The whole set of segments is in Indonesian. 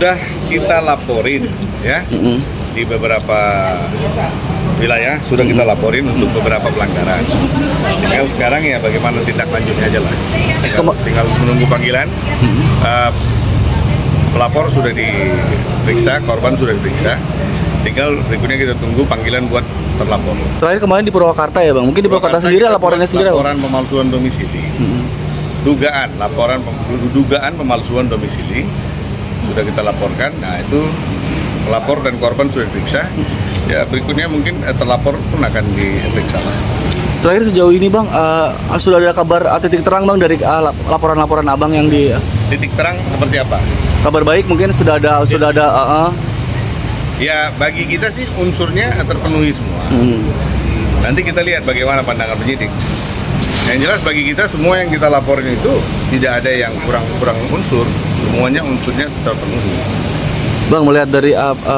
sudah kita laporin ya di beberapa wilayah sudah kita laporin untuk beberapa pelanggaran. Tinggal sekarang ya bagaimana tindak lanjutnya aja lah. Tinggal menunggu panggilan. Pelapor sudah diperiksa, korban sudah diperiksa. Tinggal berikutnya kita tunggu panggilan buat terlapor. Terakhir kemarin di Purwakarta ya bang, mungkin di Purwakarta sendiri laporannya sendiri. Laporan pemalsuan domisili, dugaan pemalsuan domisili sudah kita laporkan. Nah itu pelapor dan korban sudah diperiksa. Ya berikutnya mungkin terlapor pun akan diperiksa lah. Terakhir sejauh ini bang, sudah ada kabar titik terang bang dari laporan-laporan abang yang di titik terang seperti apa? Kabar baik mungkin sudah ada. Ya bagi kita sih unsurnya terpenuhi semua. Nanti kita lihat bagaimana pandangan penyidik. Yang jelas bagi kita semua yang kita laporin itu tidak ada yang kurang unsur, semuanya unsurnya terpenuhi. Bang, melihat dari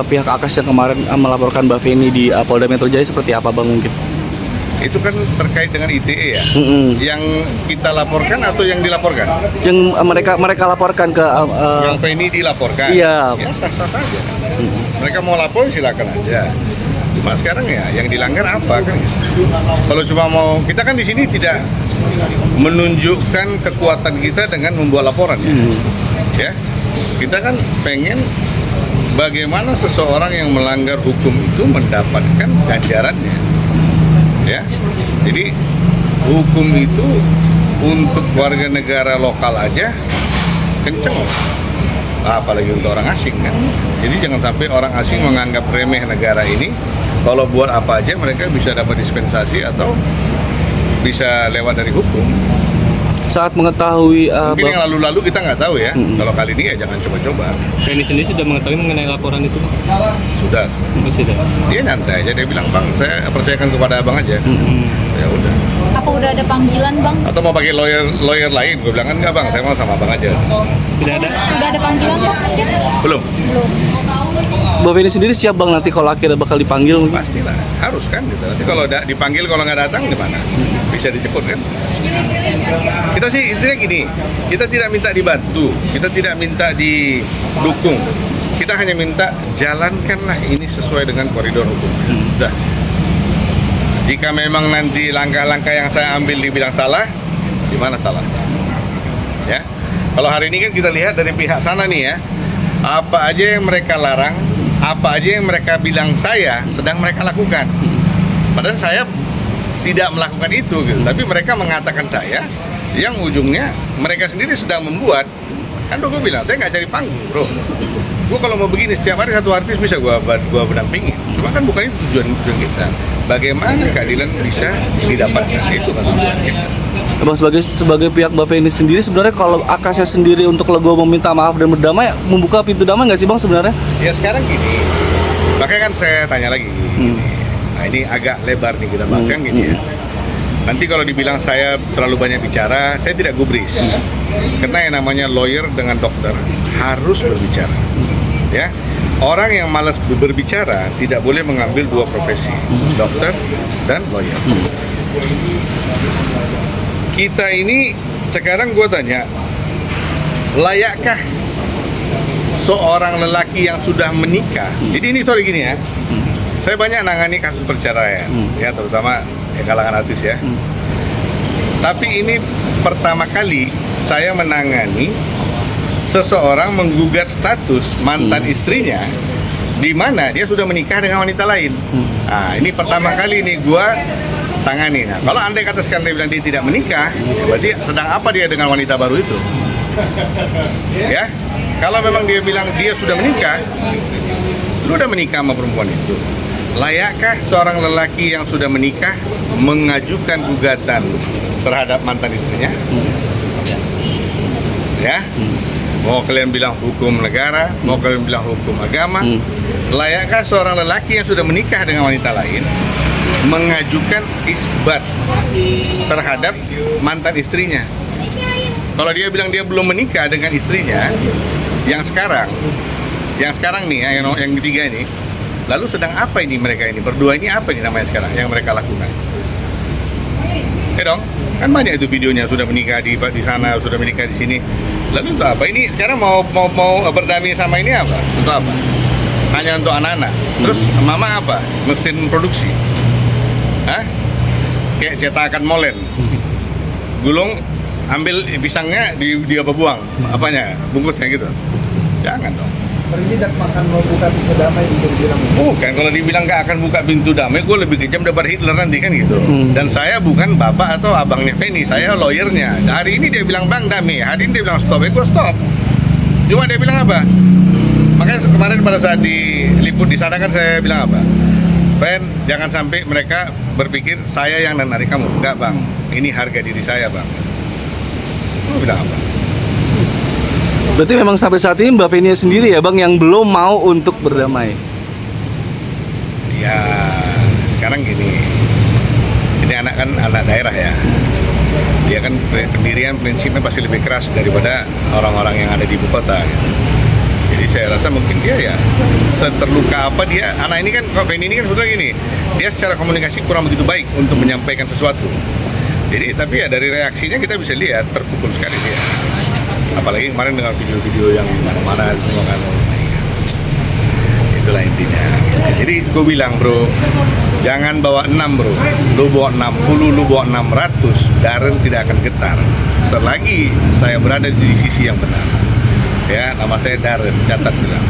pihak Akas yang kemarin melaporkan Mbak Feni di Polda Metro Jaya seperti apa bang mungkin? Itu kan terkait dengan ITE ya. Yang kita laporkan atau yang dilaporkan? Yang mereka laporkan ke yang Feni dilaporkan. Iya. Ya sah-sah saja. Mereka mau lapor silakan aja. Cuma sekarang ya yang dilanggar apa kan? Kalau cuma mau, kita kan di sini tidak menunjukkan kekuatan kita dengan membuat laporan ya. Kita kan pengen bagaimana seseorang yang melanggar hukum itu mendapatkan ganjarannya. Ya. Jadi hukum itu untuk warga negara lokal aja kenceng. Apalagi untuk orang asing kan. Jadi jangan sampai orang asing menganggap remeh negara ini. Kalau buat apa aja mereka bisa dapat dispensasi atau bisa lewat dari hukum. Saat mengetahui mungkin yang lalu-lalu kita nggak tahu ya. Kalau kali ini ya jangan coba-coba. Feni sendiri sudah mengetahui mengenai laporan itu? Sudah. Sudah. Dia nyantai aja, dia bilang bang saya percayakan kepada abang aja. Ya udah. Apa udah ada panggilan bang? Atau mau pakai lawyer lain? Gue bilang kan enggak bang, saya mau sama abang aja. Tidak ada. Sudah ada panggilan bang? Belum. Mbak Feni sendiri siap bang nanti kalau akhirnya bakal dipanggil? Pastilah, harus kan gitu. Nanti kalau dipanggil kalau nggak datang gimana? Bisa dijemput kan? Kita sih intinya gini, kita tidak minta dibantu, kita tidak minta didukung. Kita hanya minta jalankanlah ini sesuai dengan koridor hukum. Udah. Jika memang nanti langkah-langkah yang saya ambil dibilang salah, di mana salah? Ya. Kalau hari ini kan kita lihat dari pihak sana nih ya, apa aja yang mereka larang, apa aja yang mereka bilang saya sedang mereka lakukan. Padahal saya tidak melakukan itu gitu. Tapi mereka mengatakan saya, yang ujungnya mereka sendiri sedang membuat. Kan gue bilang, saya nggak cari panggung bro. Gue kalau mau begini, setiap hari satu artis bisa gue berdampingin. Cuma kan bukan itu tujuan kita. Bagaimana keadilan bisa didapatkan, itu kan tujuan kita. Bang, sebagai pihak Mbak Feni sendiri sebenarnya kalau Akasnya sendiri untuk legowo meminta maaf dan berdamai, membuka pintu damai nggak sih bang sebenarnya? Ya sekarang gini, makanya kan saya tanya lagi. Nah ini agak lebar nih kita bahas kan gini ya. Nanti kalau dibilang saya terlalu banyak bicara, saya tidak gubris. Karena yang namanya lawyer dengan dokter harus berbicara. Ya, orang yang malas berbicara tidak boleh mengambil dua profesi, dokter dan lawyer. Kita ini sekarang gue tanya, layakkah seorang lelaki yang sudah menikah? Jadi ini sorry gini ya, saya banyak nangani kasus perceraian, ya terutama ya, kalangan artis ya. Tapi ini pertama kali saya menangani seseorang menggugat status mantan istrinya, di mana dia sudah menikah dengan wanita lain. Nah ini pertama kali nih gue tangani. Nah, kalau andai kata sekarang dia bilang dia tidak menikah, berarti sedang apa dia dengan wanita baru itu? Ya, kalau memang dia bilang dia sudah menikah, lu udah menikah sama perempuan itu. Layakkah seorang lelaki yang sudah menikah mengajukan gugatan terhadap mantan istrinya? Ya, mau kalian bilang hukum negara, mau kalian bilang hukum agama, layakkah seorang lelaki yang sudah menikah dengan wanita lain mengajukan isbat terhadap mantan istrinya? Kalau dia bilang dia belum menikah dengan istrinya yang sekarang nih yang ketiga ini, lalu sedang apa ini mereka ini berdua ini, apa ini namanya sekarang yang mereka lakukan? Dong, kan banyak itu videonya, sudah menikah di sana, sudah menikah di sini. Lalu untuk apa? Ini sekarang mau berdamai sama ini apa? Untuk apa? Hanya untuk anak-anak. Terus mama apa? Mesin produksi. Hah? Kayak cetakan molen. Gulung, ambil pisangnya di apa buang? Apanya? Bungkusnya gitu. Jangan dong. Tidak makan mau buka pintu damai bisa dibilang. Bukan, kalau dibilang gak akan buka pintu damai, gue lebih kejam daripada Hitler nanti kan gitu. Dan saya bukan bapak atau abangnya Feni, saya lawyernya. Hari ini dia bilang bang damai, hari ini dia bilang stop, gue stop. Cuma dia bilang apa? Makanya kemarin pada saat diliput di sana kan saya bilang apa? Fen, jangan sampai mereka berpikir saya yang narik kamu. Enggak bang, ini harga diri saya bang. Gue bilang apa? Berarti memang sampai saat ini Mbak Feni sendiri ya bang yang belum mau untuk berdamai. Ya, sekarang gini, ini anak kan anak daerah ya. Dia kan pendirian prinsipnya pasti lebih keras daripada orang-orang yang ada di ibu kota. Gitu. Jadi saya rasa mungkin dia ya seterluka apa dia. Anak ini kan, kalau Feni ini kan sebetulnya gini, dia secara komunikasi kurang begitu baik untuk menyampaikan sesuatu. Jadi tapi ya dari reaksinya kita bisa lihat terpukul sekali dia. Apalagi kemarin dengan video-video yang mana-mana semua kan. Itulah intinya. Jadi gue bilang bro, jangan bawa 6 bro. Lu bawa 60, lu bawa 600, Darren tidak akan getar selagi saya berada di sisi yang benar. Ya, nama saya Darren, catat bilang.